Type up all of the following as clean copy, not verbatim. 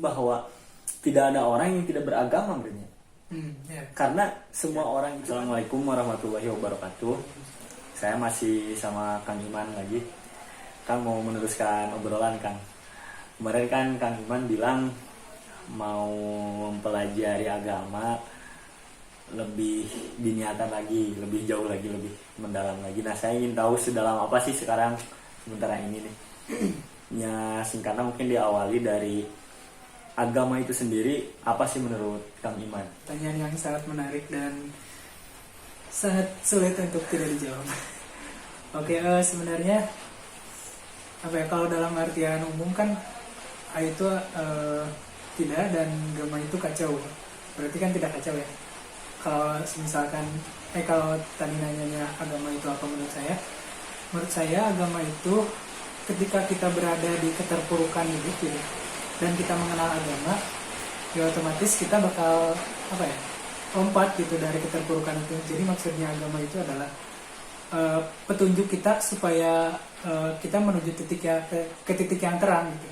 bahwa tidak ada orang yang tidak beragama sebenarnya. Karena semua orang itu. Assalamualaikum warahmatullahi wabarakatuh. Saya masih sama Kang Iman lagi. Kang mau meneruskan obrolan Kang. Kemarin kan Kang Iman bilang mau mempelajari agama lebih diniatan lagi, lebih jauh lagi, lebih mendalam lagi. Nah, saya ingin tahu sedalam apa sih sekarang sementara ini nih. Ya, singkatnya mungkin diawali dari agama itu sendiri, apa sih menurut Kang Iman? Pertanyaan yang sangat menarik dan sangat sulit untuk tidak dijawab. Oke, sebenarnya apa ya, kalau dalam artian umum kan itu tidak, dan agama itu kacau. Berarti kan tidak kacau ya. Kalau misalkan kalau tadi nanyanya agama itu apa, menurut saya agama itu ketika kita berada di keterpurukan hidup gitu, dan kita mengenal agama, ya otomatis kita bakal lompat gitu dari keterpurukan itu. Jadi maksudnya agama itu adalah petunjuk kita supaya kita menuju ke titik yang terang gitu.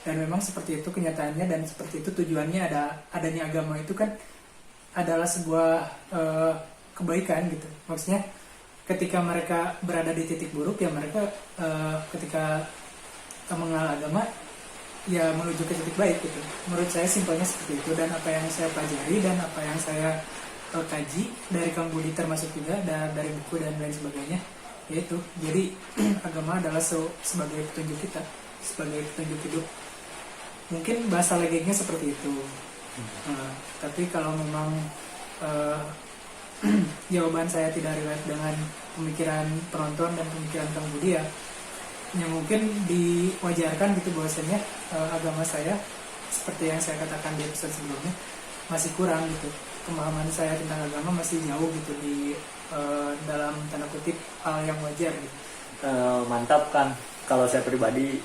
Dan memang seperti itu kenyataannya, dan seperti itu tujuannya. Adanya agama itu kan adalah sebuah kebaikan gitu. Maksudnya ketika mereka berada di titik buruk, ya mereka ketika mengenal agama ya menuju ke titik baik gitu. Menurut saya simpelnya seperti itu, dan apa yang saya pelajari dan apa yang saya kaji dari Kang Budi termasuk juga dari buku dan lain sebagainya, yaitu jadi agama adalah sebagai petunjuk kita, sebagai petunjuk hidup. Mungkin bahasa legengnya seperti itu. Tapi kalau memang jawaban saya tidak relate dengan pemikiran penonton dan pemikiran Kang Budi, ya mungkin diwajarkan gitu bahwasanya agama saya, seperti yang saya katakan di episode sebelumnya, masih kurang gitu. Pemahaman saya tentang agama masih jauh gitu di dalam tanda kutip hal yang wajar gitu. Mantap Kang. Kalau saya pribadi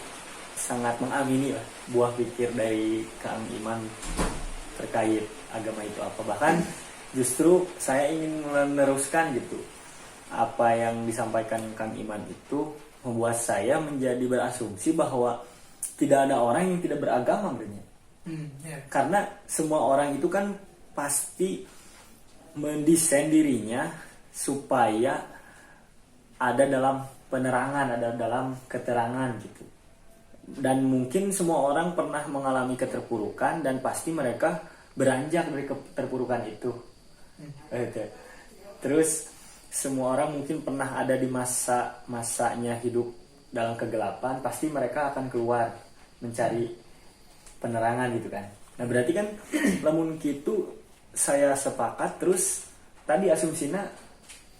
sangat mengamini lah buah pikir dari Kang Iman terkait agama itu apa. Bahkan justru saya ingin meneruskan gitu apa yang disampaikan Kang Iman itu membuat saya menjadi berasumsi bahwa tidak ada orang yang tidak beragama sebenarnya. Karena semua orang itu kan pasti mendesain dirinya supaya ada dalam penerangan, ada dalam keterangan gitu. Dan mungkin semua orang pernah mengalami keterpurukan, dan pasti mereka beranjak dari keterpurukan itu. Terus semua orang mungkin pernah ada di masanya hidup dalam kegelapan, pasti mereka akan keluar mencari penerangan gitu kan. Nah berarti kan lamun kitu saya sepakat. Terus tadi asumsinya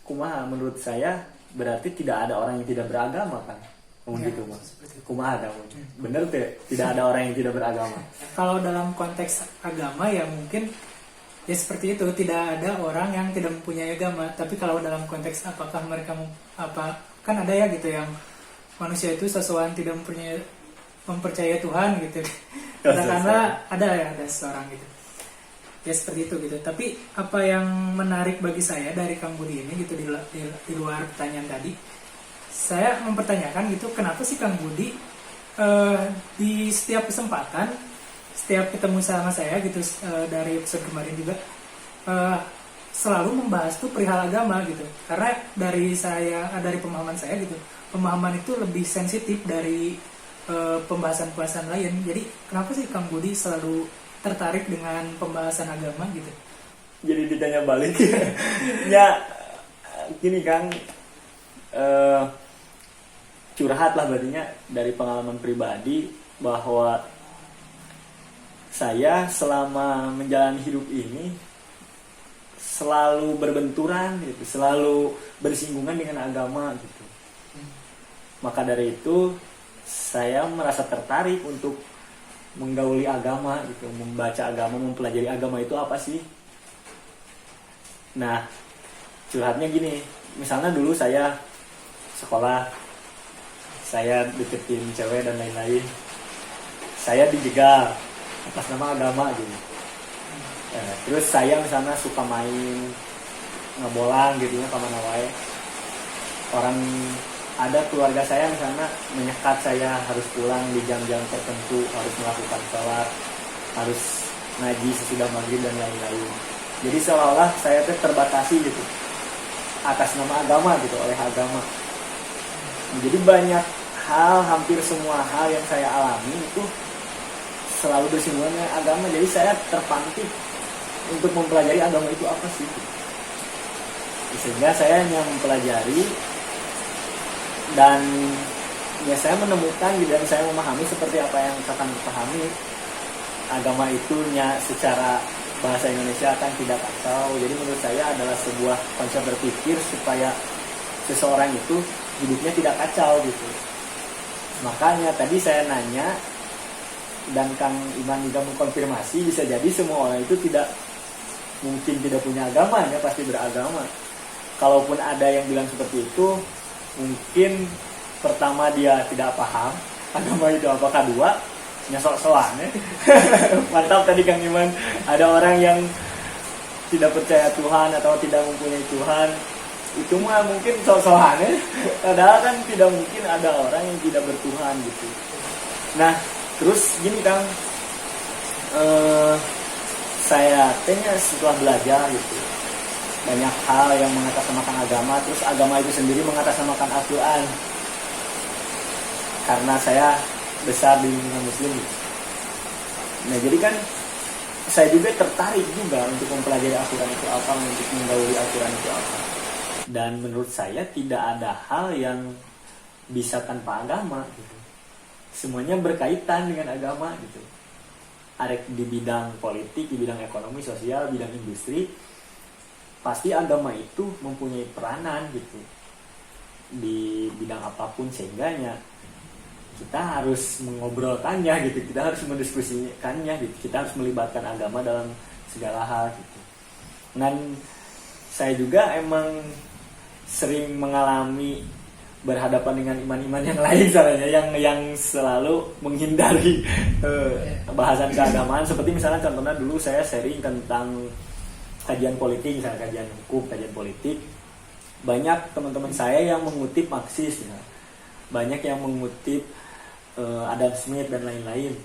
kumaha, menurut saya berarti tidak ada orang yang tidak beragama kan. Gitu mah. Kumaha ada bener tidak ada orang yang tidak beragama. Kalau dalam konteks agama ya mungkin ya seperti itu, tidak ada orang yang tidak mempunyai agama. Tapi kalau dalam konteks apakah mereka kan ada ya gitu yang manusia itu sesuatu tidak mempercayai Tuhan gitu. Katakanlah ada seorang gitu. Ya seperti itu gitu. Tapi apa yang menarik bagi saya dari Kang Budi ini gitu, di luar pertanyaan tadi, saya mempertanyakan gitu, kenapa sih Kang Budi di setiap kesempatan, setiap ketemu sama saya gitu, dari episode kemarin juga selalu membahas tuh perihal agama gitu. Karena dari pemahaman saya gitu, pemahaman itu lebih sensitif dari pembahasan-pembahasan lain. Jadi kenapa sih Kang Budi selalu tertarik dengan pembahasan agama gitu? Jadi ditanya balik. Ya gini Kang, curhat lah berartinya dari pengalaman pribadi, bahwa saya selama menjalani hidup ini selalu berbenturan gitu, selalu bersinggungan dengan agama gitu. Maka dari itu saya merasa tertarik untuk menggauli agama gitu, membaca agama, mempelajari agama itu apa sih. Nah curhatnya gini, misalnya dulu saya sekolah, saya deketin cewek dan lain-lain, saya dijegal atas nama agama gitu. Terus saya misalnya suka main ngebolang gitu ya, kemana wae, orang ada keluarga saya misalnya menyekat saya harus pulang di jam-jam tertentu, harus melakukan sholat. harus ngaji sesudah maghrib dan lain-lain. Jadi seolah-olah saya terbatasi gitu atas nama agama gitu, oleh agama. Jadi banyak hal, hampir semua hal yang saya alami itu selalu bersinggungan dengan agama. Jadi saya terpantik untuk mempelajari agama itu apa sih. Sehingga saya hanya mempelajari dan ya saya menemukan dan saya memahami seperti apa yang akan dipahami. Agama itunya secara bahasa Indonesia kan tidak kacau. Jadi menurut saya adalah sebuah konsep berpikir supaya seseorang itu hidupnya tidak kacau gitu. Makanya tadi saya nanya dan Kang Iman juga mengkonfirmasi, bisa jadi semua orang itu tidak mungkin tidak punya agama, ya pasti beragama. Kalaupun ada yang bilang seperti itu, mungkin pertama dia tidak paham agama itu apa, kedua nyesok-sokan ya. Mantap tadi Kang Iman, ada orang yang tidak percaya Tuhan atau tidak mempunyai Tuhan, itu mah mungkin sok-sokan ya. Padahal kan tidak mungkin ada orang yang tidak bertuhan gitu. Nah terus gini Kang, saya tanya setelah belajar gitu banyak hal yang mengatasnamakan agama, terus agama itu sendiri mengatasnamakan Al-Quran. Karena saya besar di lingkungan muslim gitu. Nah jadi kan saya juga tertarik juga untuk mempelajari Al-Quran itu apa, untuk menggauli Al-Quran itu apa. Dan menurut saya tidak ada hal yang bisa tanpa agama gitu. Semuanya berkaitan dengan agama gitu. Arek di bidang politik, di bidang ekonomi, sosial, bidang industri, pasti agama itu mempunyai peranan gitu di bidang apapun, sehingganya kita harus mengobrolkannya gitu, kita harus mendiskusikannya gitu, kita harus melibatkan agama dalam segala hal gitu. Dan saya juga emang sering mengalami berhadapan dengan iman-iman yang lain salahnya, yang selalu menghindari bahasan keagamaan. Seperti misalnya contohnya dulu saya sharing tentang kajian politik, misalnya kajian hukum, kajian politik, banyak teman-teman saya yang mengutip Marxis ya. Banyak yang mengutip Adam Smith dan lain-lain.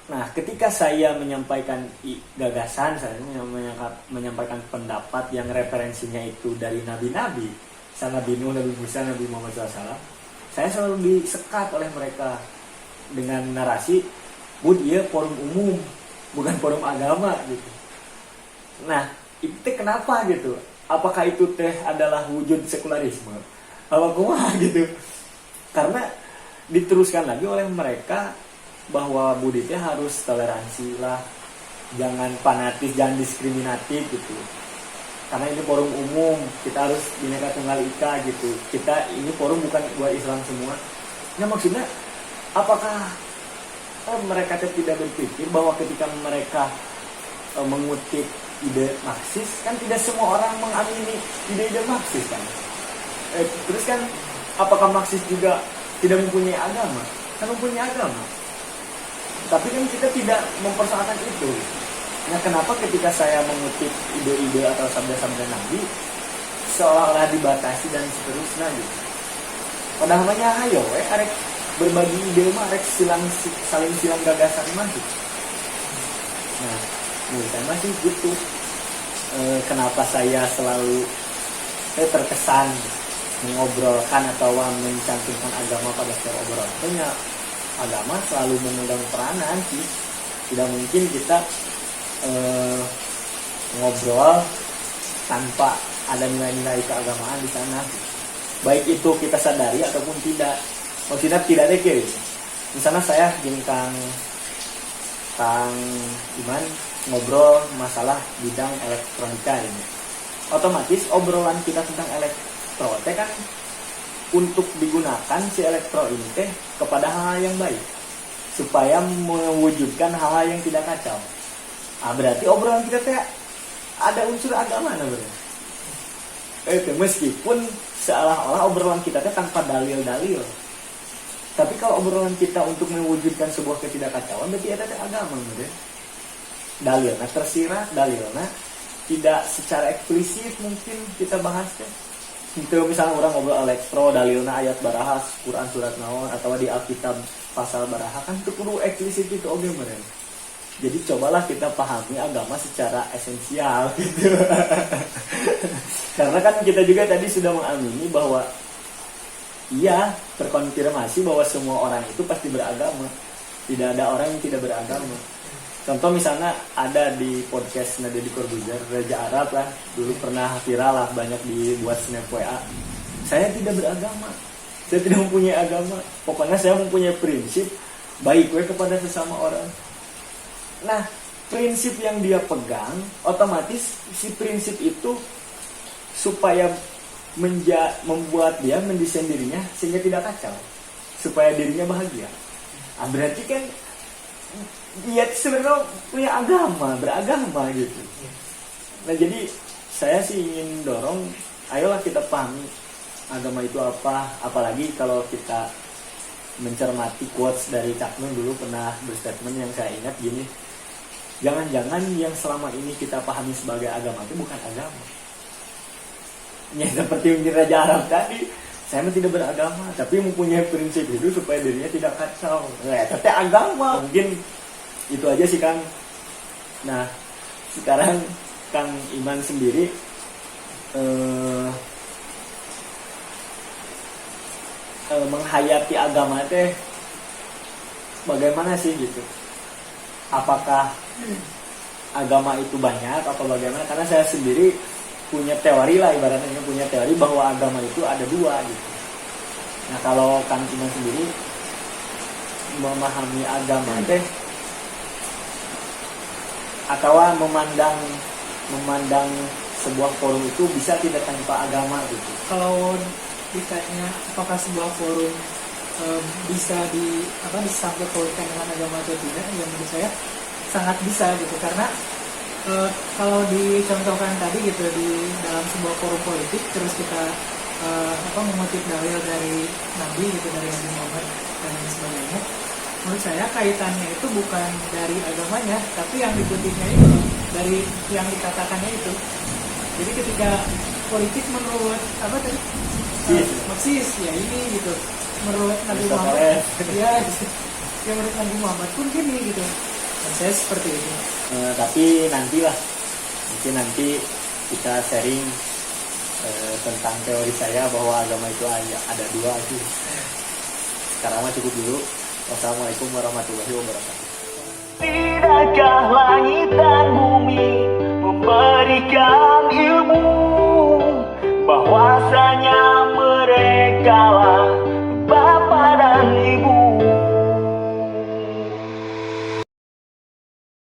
Nah ketika saya menyampaikan gagasan, saya menyampaikan pendapat yang referensinya itu dari nabi-nabi, misalnya Nabi Nuh, Nabi Musa, Nabi Muhammad SAW, saya selalu disekat oleh mereka dengan narasi, "Bud, iya forum umum, bukan forum agama" gitu. Nah itu kenapa gitu? Apakah itu adalah wujud sekularisme? Apa kumaha gitu? Karena diteruskan lagi oleh mereka bahwa buditnya harus toleransi lah, jangan fanatis, jangan diskriminatif gitu. Karena ini forum umum, kita harus Bhinneka Tunggal Ika gitu. Kita ini forum bukan buat Islam semua. Nah maksudnya apakah mereka tidak berpikir bahwa ketika mereka mengutip ide Marxis, kan tidak semua orang mengamini ide-ide Marxis kan. Terus kan apakah Marxis juga tidak mempunyai agama? Kan mempunyai agama. Tapi kan kita tidak mempersoalkan itu. Nah kenapa ketika saya mengutip ide-ide atau sabda-sabda Nabi seolah-olah dibatasi dan seterusnya gitu. Padahal namanya ayo arek berbagi ide mah, arek saling silang gagasan mah gitu. Nah menurut saya masih gitu. Kenapa saya selalu terkesan mengobrolkan atau mencantumkan agama pada setiap obrolan? Karena agama selalu memegang peranan sih. Tidak mungkin kita ngobrol tanpa ada nilai-nilai keagamaan di sana. Baik itu kita sadari ataupun tidak. Maksudnya tidak ada kiri. Misalnya saya gini Kang Iman ngobrol masalah bidang elektronika ini. Otomatis obrolan kita tentang elektro kan untuk digunakan si elektro ini kepada hal yang baik, supaya mewujudkan hal yang tidak kacau. Berarti obrolan kita ada unsur agama namanya. Meskipun seolah-olah obrolan kita tanpa dalil-dalil, tapi kalau obrolan kita untuk mewujudkan sebuah ketidakkacauan, berarti ada agama namanya. Dalilnya tersirat, dalilnya tidak secara eksplisit mungkin kita bahas itu. Misalnya orang ngobrol elektro, dalilnya ayat baraha, Quran surat naon, atau di Alkitab pasal baraha, kan itu perlu eksplisit itu oke meren. Jadi cobalah kita pahami agama secara esensial gitu. Karena kan kita juga tadi sudah mengamini bahwa iya, terkonfirmasi bahwa semua orang itu pasti beragama. Tidak ada orang yang tidak beragama. Contoh misalnya ada di podcast Deddy Corbuzier, Raja Arab lah, dulu pernah viral lah, banyak dibuat snap WA. Saya tidak beragama, saya tidak mempunyai agama. Pokoknya saya mempunyai prinsip baik kepada sesama orang. Nah, prinsip yang dia pegang, otomatis si prinsip itu supaya membuat dia mendesain dirinya sehingga tidak kacau, supaya dirinya bahagia. Ah, berarti kan dia sebenarnya punya agama, beragama gitu. Nah, jadi saya sih ingin dorong, ayolah kita pahami agama itu apa, apalagi kalau kita mencermati quotes dari Cak Nun dulu pernah berstatement yang saya ingat gini, jangan-jangan yang selama ini kita pahami sebagai agama itu bukan agama. Ya seperti yang Raja Arab tadi, saya tidak beragama, tapi mempunyai prinsip hidup supaya dirinya tidak kacau. Nah, tapi agama mungkin itu aja sih Kang. Nah, sekarang Kang Iman sendiri menghayati agama teh bagaimana sih gitu? Apakah agama itu banyak atau bagaimana? Karena saya sendiri punya teori lah, ibaratnya punya teori bahwa agama itu ada dua gitu. Nah, kalau Kang Iman sendiri memahami agama teh atau memandang sebuah forum itu bisa tidak tanpa agama gitu. Kalau ditanya apakah sebuah forum bisa disangkut pautkan dengan agama atau tidak, ya menurut saya sangat bisa gitu, karena kalau dicontohkan tadi gitu di dalam sebuah forum politik, terus kita mengutip dalil dari Nabi gitu, dari Nabi Muhammad dan lain sebagainya, menurut saya kaitannya itu bukan dari agamanya, tapi yang dikutipnya itu dari yang dikatakannya itu. Jadi ketika politik menurut apa tadi Marxis ya ini gitu, menurut Nabi Muhammad ya gitu. Ya menurut Nabi Muhammad pun gini gitu. Dan saya seperti itu. Tapi nantilah, mungkin nanti kita sharing tentang teori saya bahwa agama itu ada dua itu. Sekarang mah cukup dulu. Wassalamualaikum warahmatullahi wabarakatuh. Tidakkah langit dan bumi memberikan ilmu bahwasanya mereka